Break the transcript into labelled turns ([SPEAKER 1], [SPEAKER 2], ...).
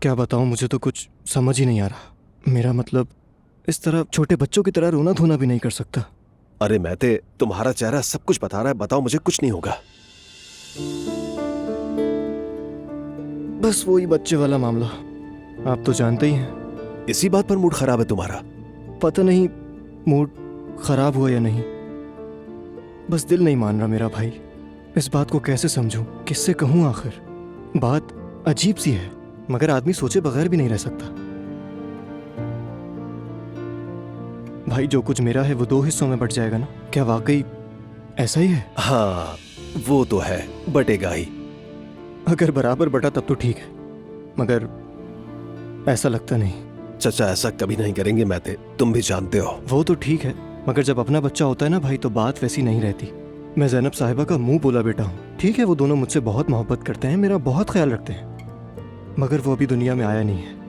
[SPEAKER 1] क्या बताऊं, मुझे तो कुछ समझ ही नहीं आ रहा। मेरा मतलब, इस तरह छोटे बच्चों की तरह रोना धोना भी नहीं कर सकता।
[SPEAKER 2] अरे महते, तुम्हारा चेहरा सब कुछ बता रहा है। बताओ, मुझे कुछ नहीं होगा।
[SPEAKER 1] बस वही बच्चे वाला मामला, आप तो जानते ही हैं।
[SPEAKER 2] इसी बात पर मूड खराब है तुम्हारा?
[SPEAKER 1] पता नहीं मूड खराब हुआ या नहीं, बस दिल नहीं मान रहा मेरा भाई। इस बात को कैसे समझूं, किससे कहूं आखिर। बात अजीब सी है, मगर आदमी सोचे बगैर भी नहीं रह सकता। भाई, जो कुछ मेरा है वो 2 हिस्सों में बट जाएगा ना? क्या वाकई ऐसा ही है?
[SPEAKER 2] हाँ, वो तो है, बटेगा ही।
[SPEAKER 1] अगर बराबर बटा तब तो ठीक है, मगर ऐसा लगता नहीं।
[SPEAKER 2] चचा ऐसा कभी नहीं करेंगे महते, तुम भी जानते हो।
[SPEAKER 1] वो तो ठीक है, मगर जब अपना बच्चा होता है ना भाई, तो बात वैसी नहीं रहती। मैं ज़ैनब साहिबा का मुंह बोला बेटा हूँ। ठीक है, वो दोनों मुझसे बहुत मोहब्बत करते हैं, मेरा बहुत ख्याल रखते हैं, मगर वो अभी दुनिया में आया नहीं है।